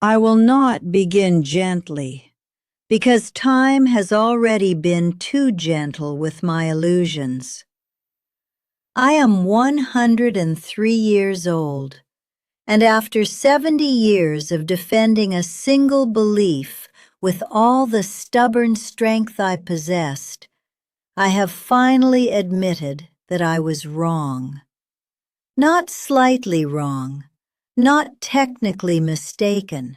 I will not begin gently, because time has already been too gentle with my illusions. I am 103 years old, and after 70 years of defending a single belief with all the stubborn strength I possessed, I have finally admitted that I was wrong. Not slightly wrong, not technically mistaken.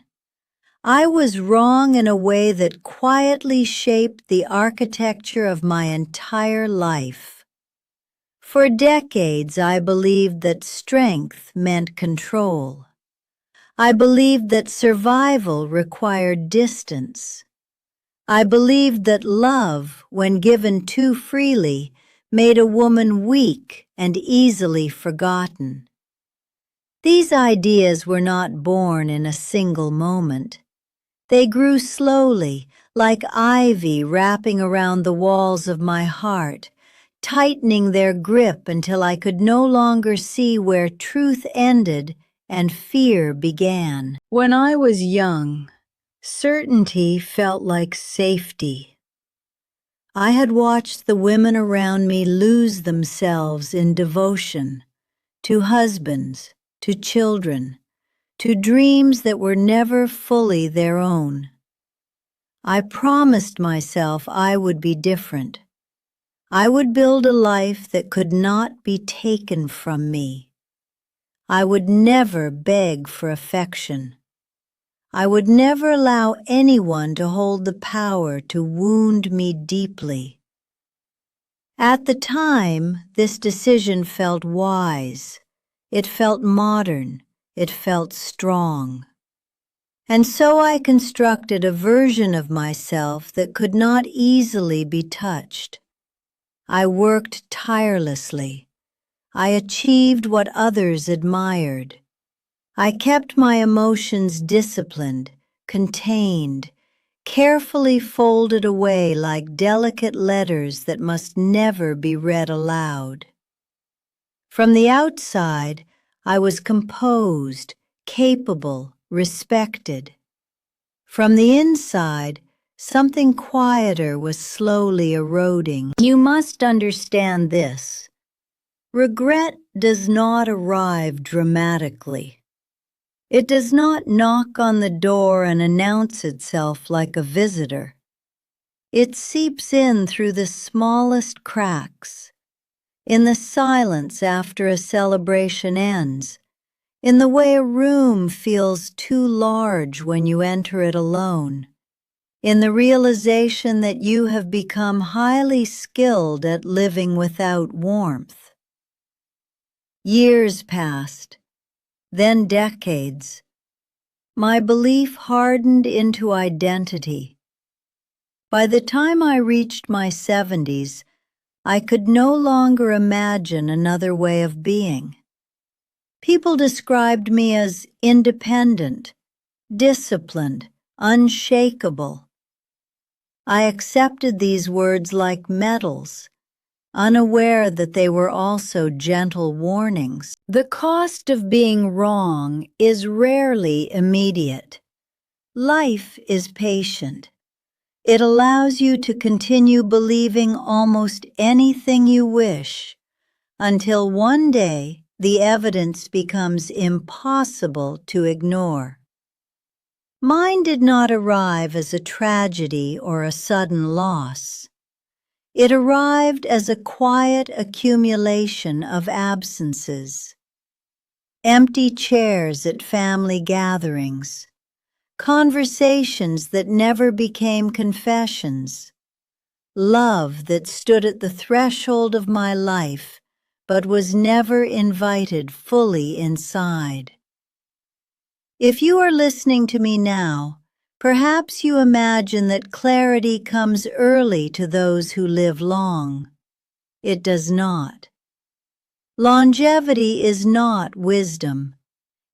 I was wrong in a way that quietly shaped the architecture of my entire life. For decades, I believed that strength meant control. I believed that survival required distance. I believed that love, when given too freely, made a woman weak and easily forgotten. These ideas were not born in a single moment. They grew slowly, like ivy wrapping around the walls of my heart, tightening their grip until I could no longer see where truth ended and fear began. When I was young, certainty felt like safety. I had watched the women around me lose themselves in devotion to husbands, to children, to dreams that were never fully their own. I promised myself I would be different. I would build a life that could not be taken from me. I would never beg for affection. I would never allow anyone to hold the power to wound me deeply. At the time, this decision felt wise. It felt modern. It felt strong. And so I constructed a version of myself that could not easily be touched. I worked tirelessly. I achieved what others admired. I kept my emotions disciplined, contained, carefully folded away like delicate letters that must never be read aloud. From the outside, I was composed, capable, respected. From the inside, something quieter was slowly eroding. You must understand this. Regret does not arrive dramatically. It does not knock on the door and announce itself like a visitor. It seeps in through the smallest cracks, in the silence after a celebration ends, in the way a room feels too large when you enter it alone, in the realization that you have become highly skilled at living without warmth. Years passed, then decades. My belief hardened into identity. By the time I reached my 70s, I could no longer imagine another way of being. People described me as independent, disciplined, unshakable. I accepted these words like medals, unaware that they were also gentle warnings. The cost of being wrong is rarely immediate. Life is patient. It allows you to continue believing almost anything you wish, until one day the evidence becomes impossible to ignore. Mine did not arrive as a tragedy or a sudden loss. It arrived as a quiet accumulation of absences. Empty chairs at family gatherings, conversations that never became confessions, love that stood at the threshold of my life but was never invited fully inside. If you are listening to me now, perhaps you imagine that clarity comes early to those who live long. It does not. Longevity is not wisdom.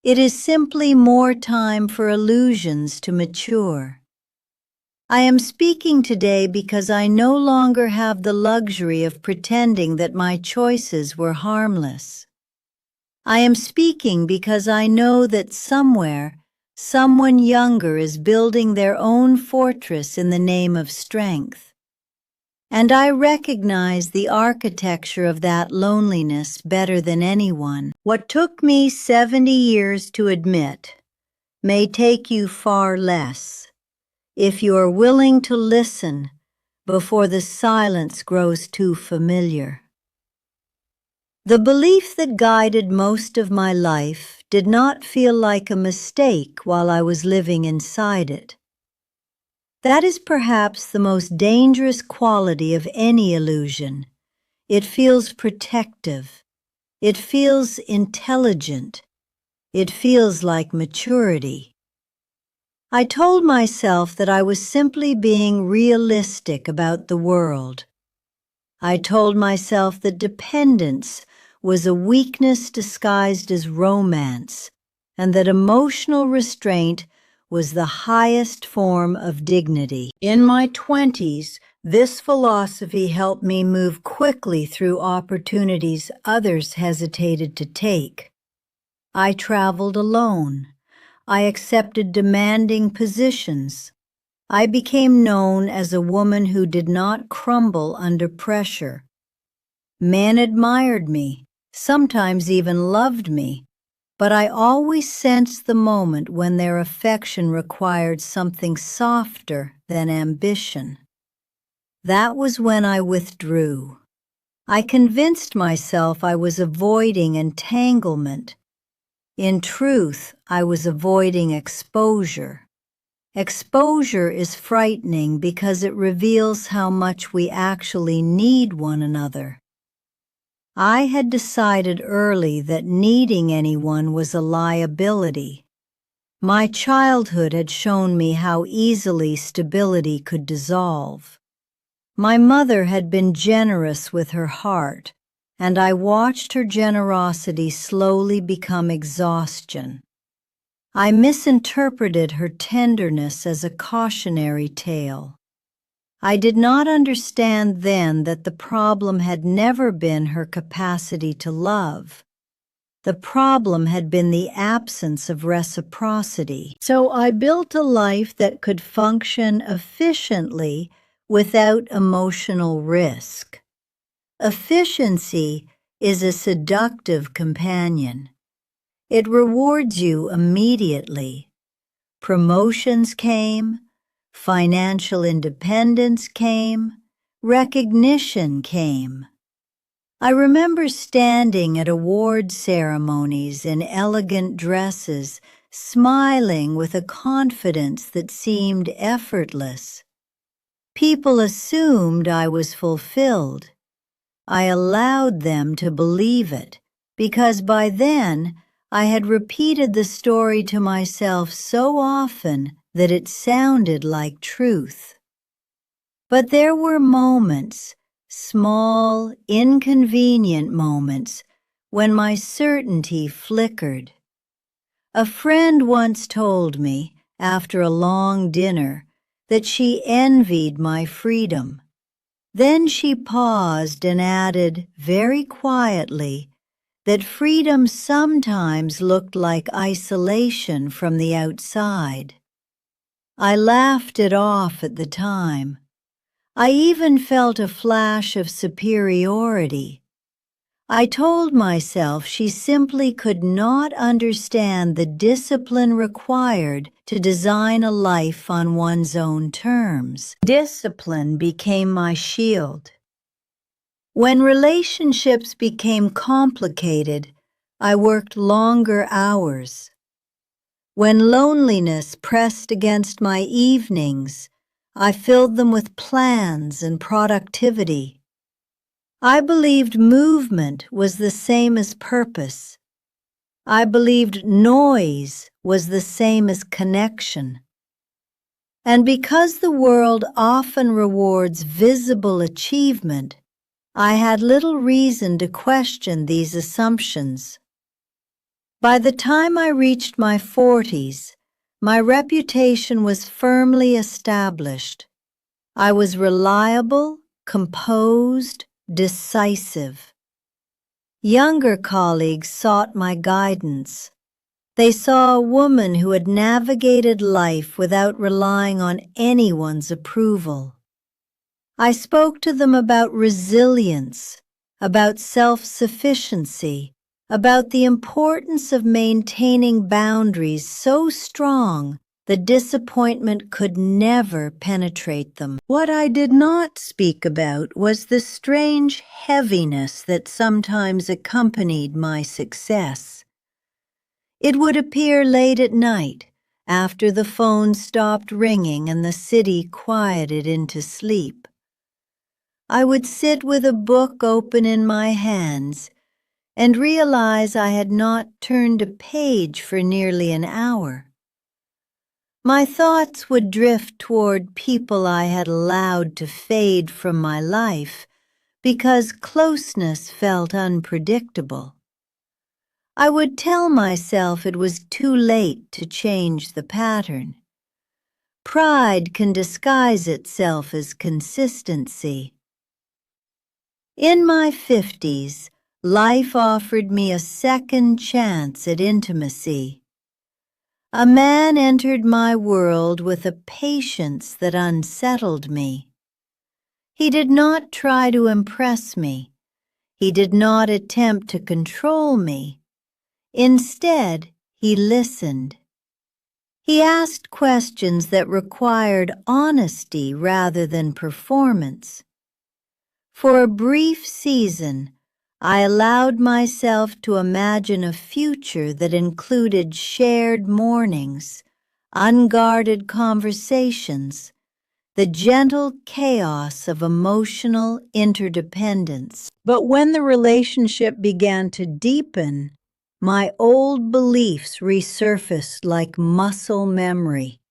It is simply more time for illusions to mature. I am speaking today because I no longer have the luxury of pretending that my choices were harmless. I am speaking because I know that somewhere, Someone younger is building their own fortress in the name of strength. And I recognize the architecture of that loneliness better than anyone. What took me 70 years to admit may take you far less, if you are willing to listen before the silence grows too familiar. The belief that guided most of my life did not feel like a mistake while I was living inside it. That is perhaps the most dangerous quality of any illusion. It feels protective. It feels intelligent. It feels like maturity. I told myself that I was simply being realistic about the world. I told myself that dependence was a weakness disguised as romance, and that emotional restraint was the highest form of dignity. In my 20s, this philosophy helped me move quickly through opportunities others hesitated to take. I traveled alone. I accepted demanding positions. I became known as a woman who did not crumble under pressure. Men admired me, sometimes even loved me, but I always sensed the moment when their affection required something softer than ambition. That was when I withdrew. I convinced myself I was avoiding entanglement. In truth, I was avoiding exposure. Exposure is frightening because it reveals how much we actually need one another. I had decided early that needing anyone was a liability. My childhood had shown me how easily stability could dissolve. My mother had been generous with her heart, and I watched her generosity slowly become exhaustion. I misinterpreted her tenderness as a cautionary tale. I did not understand then that the problem had never been her capacity to love. The problem had been the absence of reciprocity. So I built a life that could function efficiently without emotional risk. Efficiency is a seductive companion. It rewards you immediately. Promotions came, financial independence came, recognition came. I remember standing at award ceremonies in elegant dresses, smiling with a confidence that seemed effortless. People assumed I was fulfilled. I allowed them to believe it, because by then I had repeated the story to myself so often that it sounded like truth. But there were moments, small, inconvenient moments, when my certainty flickered. A friend once told me, after a long dinner, that she envied my freedom. Then she paused and added, very quietly, that freedom sometimes looked like isolation from the outside. I laughed it off at the time. I even felt a flash of superiority. I told myself she simply could not understand the discipline required to design a life on one's own terms. Discipline became my shield. When relationships became complicated, I worked longer hours. When loneliness pressed against my evenings, I filled them with plans and productivity. I believed movement was the same as purpose. I believed noise was the same as connection. And because the world often rewards visible achievement, I had little reason to question these assumptions. By the time I reached my 40s, my reputation was firmly established. I was reliable, composed, decisive. Younger colleagues sought my guidance. They saw a woman who had navigated life without relying on anyone's approval. I spoke to them about resilience, about self-sufficiency, about the importance of maintaining boundaries so strong the disappointment could never penetrate them. What I did not speak about was the strange heaviness that sometimes accompanied my success. It would appear late at night, after the phone stopped ringing and the city quieted into sleep. I would sit with a book open in my hands and realize I had not turned a page for nearly an hour. My thoughts would drift toward people I had allowed to fade from my life because closeness felt unpredictable. I would tell myself it was too late to change the pattern. Pride can disguise itself as consistency. In my 50s, life offered me a second chance at intimacy. A man entered my world with a patience that unsettled me. He did not try to impress me. He did not attempt to control me. Instead, he listened. He asked questions that required honesty rather than performance. For a brief season, I allowed myself to imagine a future that included shared mornings, unguarded conversations, the gentle chaos of emotional interdependence. But when the relationship began to deepen, my old beliefs resurfaced like muscle memory.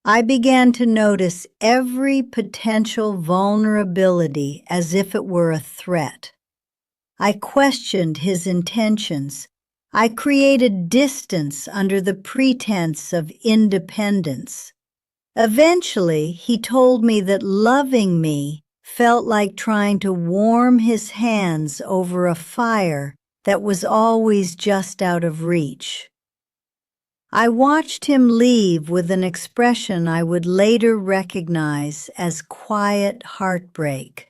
I began to notice every potential vulnerability as if it were a threat. I questioned his intentions. I created distance under the pretense of independence. Eventually, he told me that loving me felt like trying to warm his hands over a fire that was always just out of reach. I watched him leave with an expression I would later recognize as quiet heartbreak.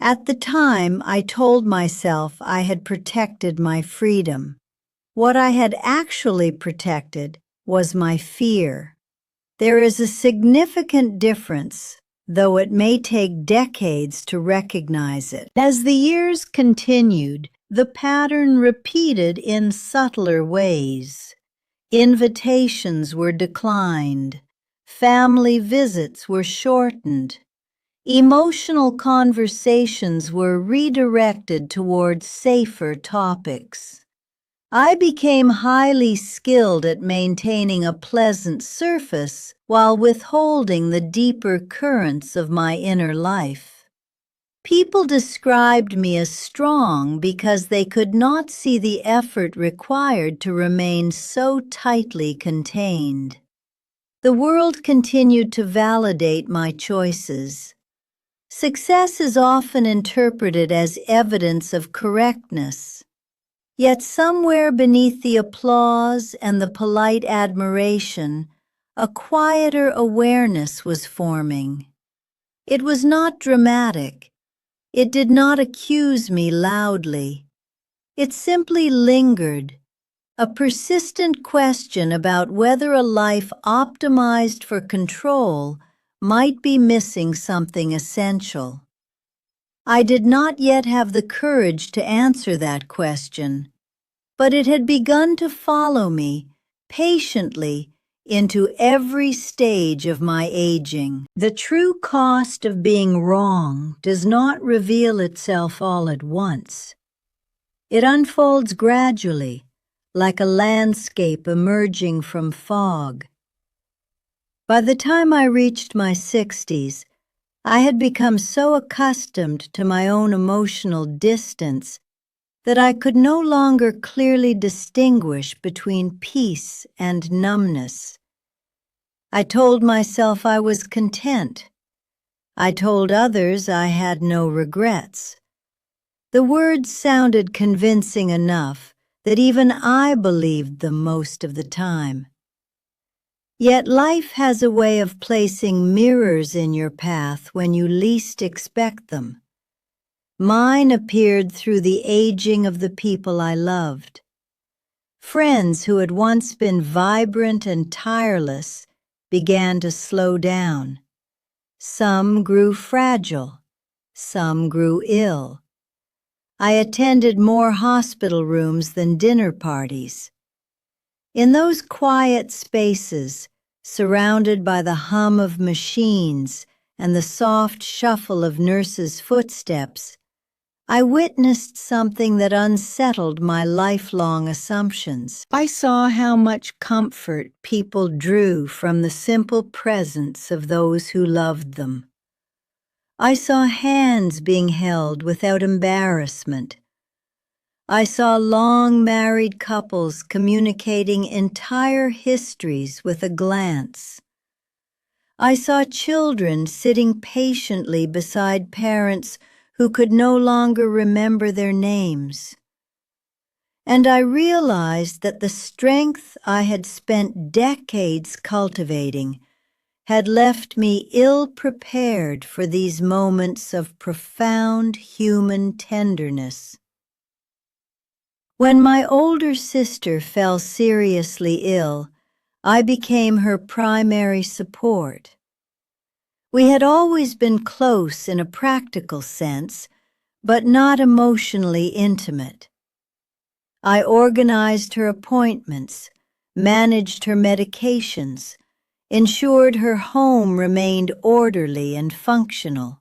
At the time, I told myself I had protected my freedom. What I had actually protected was my fear. There is a significant difference, though it may take decades to recognize it. As the years continued, the pattern repeated in subtler ways. Invitations were declined. Family visits were shortened. Emotional conversations were redirected toward safer topics. I became highly skilled at maintaining a pleasant surface while withholding the deeper currents of my inner life. People described me as strong because they could not see the effort required to remain so tightly contained. The world continued to validate my choices. Success is often interpreted as evidence of correctness. Yet somewhere beneath the applause and the polite admiration, a quieter awareness was forming. It was not dramatic. It did not accuse me loudly. It simply lingered, a persistent question about whether a life optimized for control might be missing something essential. I did not yet have the courage to answer that question, but it had begun to follow me patiently into every stage of my aging. The true cost of being wrong does not reveal itself all at once. It unfolds gradually, like a landscape emerging from fog. By the time I reached my 60s, I had become so accustomed to my own emotional distance that I could no longer clearly distinguish between peace and numbness. I told myself I was content. I told others I had no regrets. The words sounded convincing enough, that even I believed them most of the time. Yet life has a way of placing mirrors in your path when you least expect them. Mine appeared through the aging of the people I loved. Friends who had once been vibrant and tireless began to slow down. Some grew fragile, some grew ill. I attended more hospital rooms than dinner parties. In those quiet spaces, surrounded by the hum of machines and the soft shuffle of nurses' footsteps, I witnessed something that unsettled my lifelong assumptions. I saw how much comfort people drew from the simple presence of those who loved them. I saw hands being held without embarrassment. I saw long married couples communicating entire histories with a glance. I saw children sitting patiently beside parents who could no longer remember their names. And I realized that the strength I had spent decades cultivating had left me ill-prepared for these moments of profound human tenderness. When my older sister fell seriously ill, I became her primary support. We had always been close in a practical sense, but not emotionally intimate. I organized her appointments, managed her medications, ensured her home remained orderly and functional.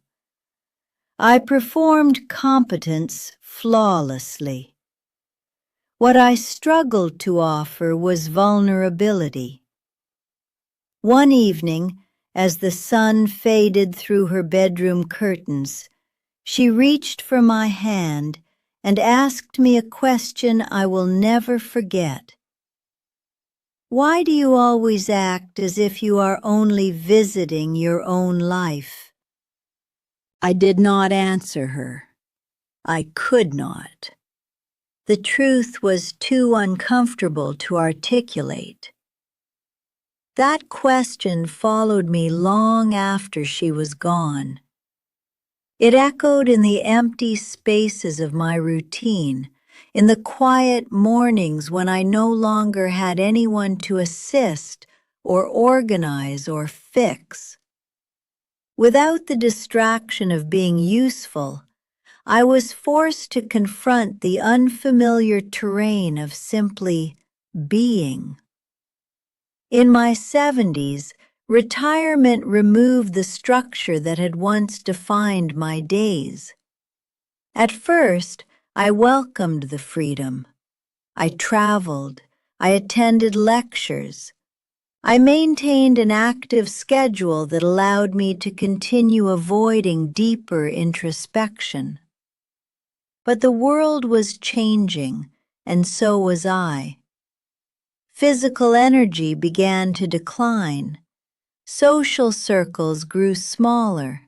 I performed competence flawlessly. What I struggled to offer was vulnerability. One evening, as the sun faded through her bedroom curtains, she reached for my hand and asked me a question I will never forget. "Why do you always act as if you are only visiting your own life?" I did not answer her. I could not. The truth was too uncomfortable to articulate. That question followed me long after she was gone. It echoed in the empty spaces of my routine, in the quiet mornings when I no longer had anyone to assist or organize or fix. Without the distraction of being useful, I was forced to confront the unfamiliar terrain of simply being. In my 70s, retirement removed the structure that had once defined my days. At first, I welcomed the freedom. I traveled, I attended lectures. I maintained an active schedule that allowed me to continue avoiding deeper introspection. But the world was changing, and so was I. Physical energy began to decline. Social circles grew smaller.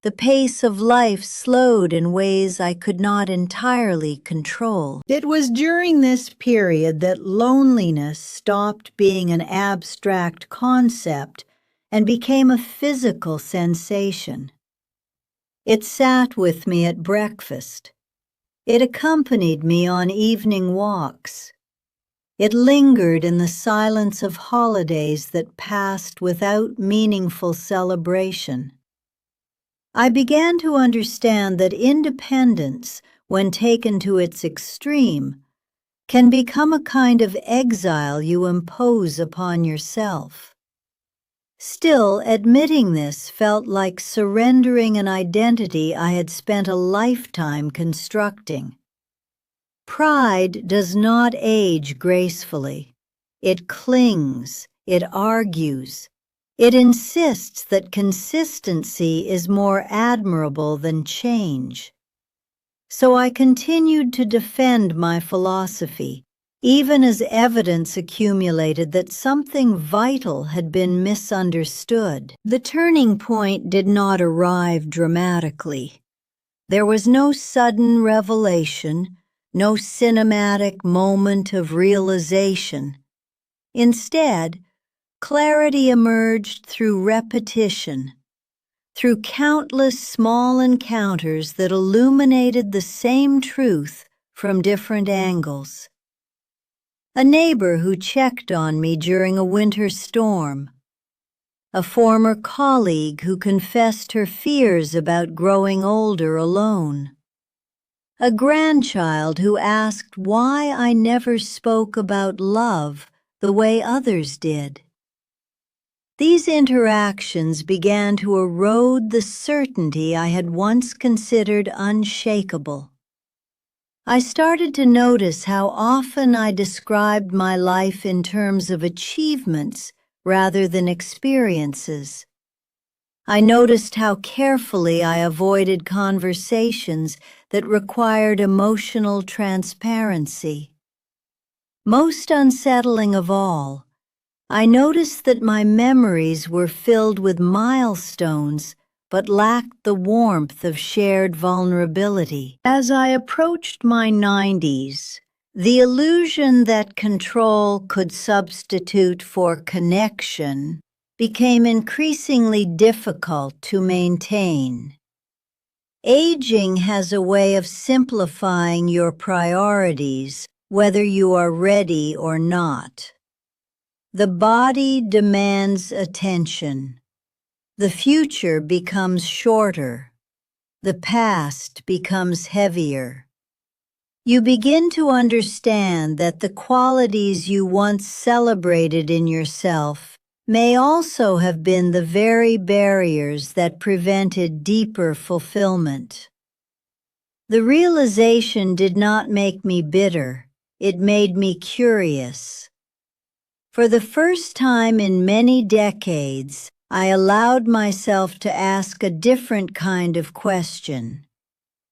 The pace of life slowed in ways I could not entirely control. It was during this period that loneliness stopped being an abstract concept and became a physical sensation. It sat with me at breakfast. It accompanied me on evening walks. It lingered in the silence of holidays that passed without meaningful celebration. I began to understand that independence, when taken to its extreme, can become a kind of exile you impose upon yourself. Still, admitting this felt like surrendering an identity I had spent a lifetime constructing. Pride does not age gracefully. It clings, it argues. It insists that consistency is more admirable than change. So I continued to defend my philosophy, even as evidence accumulated that something vital had been misunderstood. The turning point did not arrive dramatically. There was no sudden revelation, no cinematic moment of realization. Instead, clarity emerged through repetition, through countless small encounters that illuminated the same truth from different angles. A neighbor who checked on me during a winter storm. A former colleague who confessed her fears about growing older alone. A grandchild who asked why I never spoke about love the way others did. These interactions began to erode the certainty I had once considered unshakable. I started to notice how often I described my life in terms of achievements rather than experiences. I noticed how carefully I avoided conversations that required emotional transparency. Most unsettling of all, I noticed that my memories were filled with milestones but lacked the warmth of shared vulnerability. As I approached my 90s, the illusion that control could substitute for connection became increasingly difficult to maintain. Aging has a way of simplifying your priorities, whether you are ready or not. The body demands attention. The future becomes shorter. The past becomes heavier. You begin to understand that the qualities you once celebrated in yourself may also have been the very barriers that prevented deeper fulfillment. The realization did not make me bitter. It made me curious. For the first time in many decades, I allowed myself to ask a different kind of question.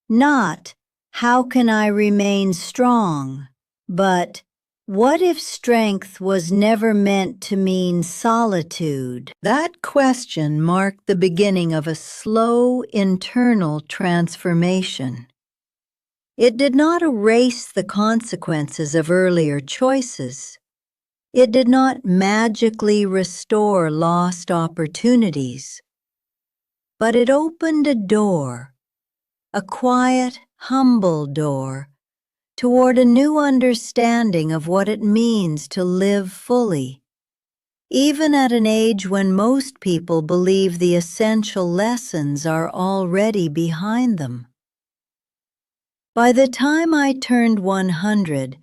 Not, how can I remain strong? But, what if strength was never meant to mean solitude? That question marked the beginning of a slow internal transformation. It did not erase the consequences of earlier choices. It did not magically restore lost opportunities. But it opened a door, a quiet, humble door, toward a new understanding of what it means to live fully, even at an age when most people believe the essential lessons are already behind them. By the time I turned 100,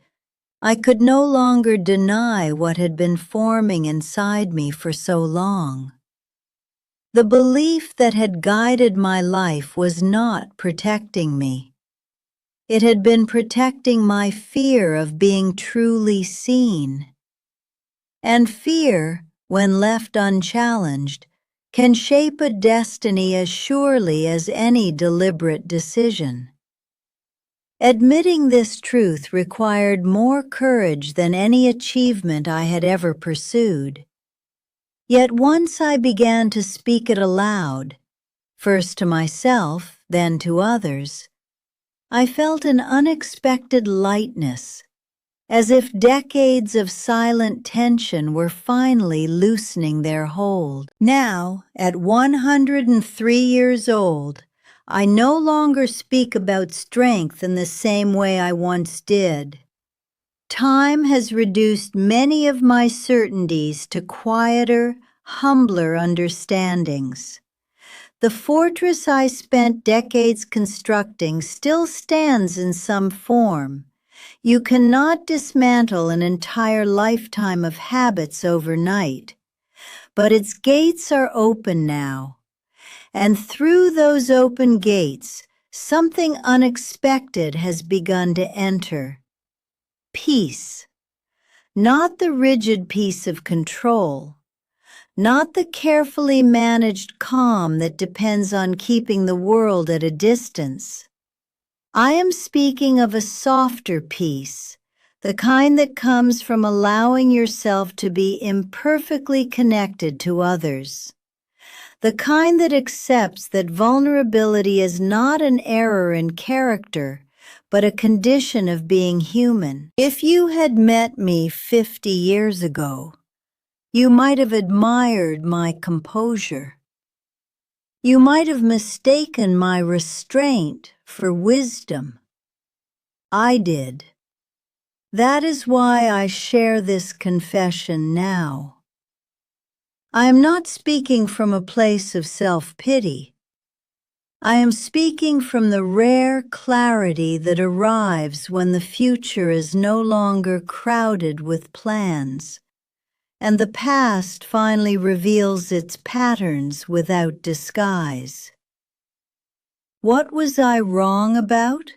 I could no longer deny what had been forming inside me for so long. The belief that had guided my life was not protecting me. It had been protecting my fear of being truly seen. And fear, when left unchallenged, can shape a destiny as surely as any deliberate decision. Admitting this truth required more courage than any achievement I had ever pursued. Yet once I began to speak it aloud, first to myself, then to others, I felt an unexpected lightness, as if decades of silent tension were finally loosening their hold. Now, at 103 years old, I no longer speak about strength in the same way I once did. Time has reduced many of my certainties to quieter, humbler understandings. The fortress I spent decades constructing still stands in some form. You cannot dismantle an entire lifetime of habits overnight, but its gates are open now. And through those open gates, something unexpected has begun to enter. Peace. Not the rigid peace of control. Not the carefully managed calm that depends on keeping the world at a distance. I am speaking of a softer peace, the kind that comes from allowing yourself to be imperfectly connected to others. The kind that accepts that vulnerability is not an error in character, but a condition of being human. If you had met me 50 years ago, you might have admired my composure. You might have mistaken my restraint for wisdom. I did. That is why I share this confession now. I am not speaking from a place of self-pity. I am speaking from the rare clarity that arrives when the future is no longer crowded with plans, and the past finally reveals its patterns without disguise. What was I wrong about?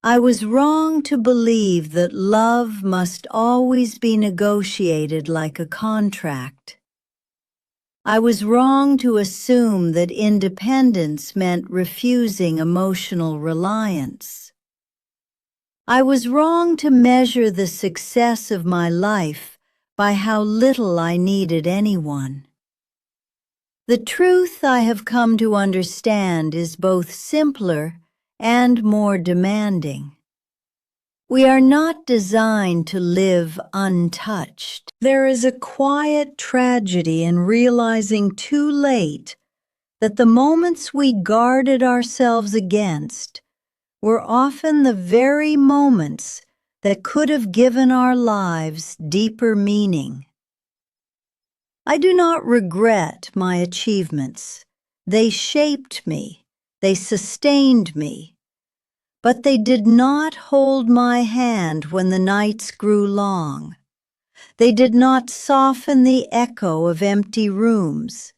I was wrong to believe that love must always be negotiated like a contract. I was wrong to assume that independence meant refusing emotional reliance. I was wrong to measure the success of my life by how little I needed anyone. The truth I have come to understand is both simpler and more demanding. We are not designed to live untouched. There is a quiet tragedy in realizing too late that the moments we guarded ourselves against were often the very moments that could have given our lives deeper meaning. I do not regret my achievements. They shaped me. They sustained me. But they did not hold my hand when the nights grew long. They did not soften the echo of empty rooms.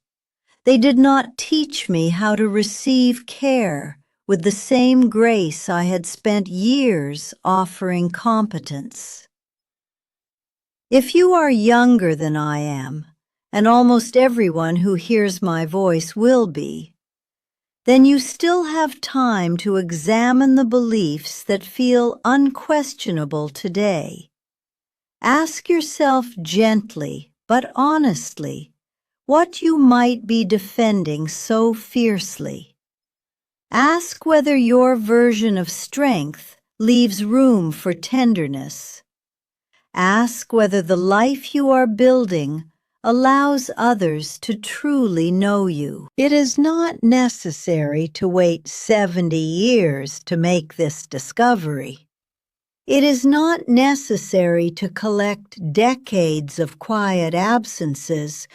They did not teach me how to receive care with the same grace I had spent years offering competence. If you are younger than I am, and almost everyone who hears my voice will be, then you still have time to examine the beliefs that feel unquestionable today. Ask yourself gently but honestly what you might be defending so fiercely. Ask whether your version of strength leaves room for tenderness. Ask whether the life you are building allows others to truly know you. It is not necessary to wait 70 years to make this discovery. It is not necessary to collect decades of quiet absences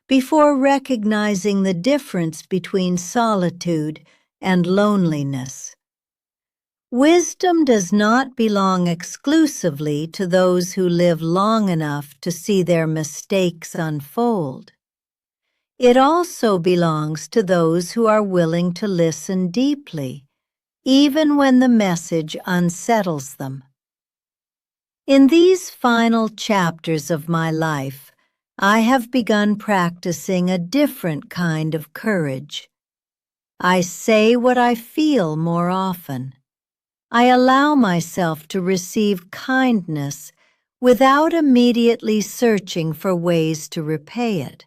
before recognizing the difference between solitude and loneliness. Wisdom does not belong exclusively to those who live long enough to see their mistakes unfold. It also belongs to those who are willing to listen deeply, even when the message unsettles them. In these final chapters of my life, I have begun practicing a different kind of courage. I say what I feel more often. I allow myself to receive kindness without immediately searching for ways to repay it.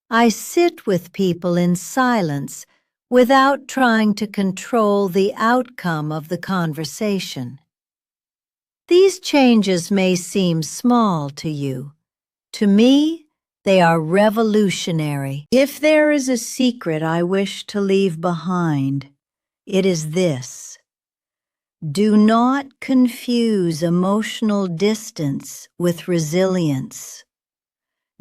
I sit with people in silence without trying to control the outcome of the conversation. These changes may seem small to you. To me, they are revolutionary. If there is a secret I wish to leave behind, it is this. Do not confuse emotional distance with resilience.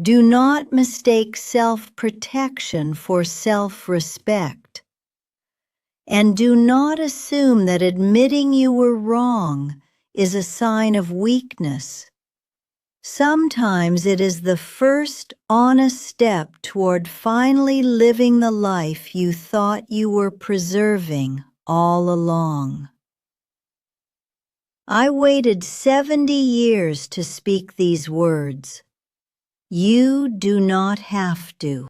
Do not mistake self-protection for self-respect. And do not assume that admitting you were wrong is a sign of weakness. Sometimes it is the first honest step toward finally living the life you thought you were preserving all along. I waited 70 years to speak these words. You do not have to.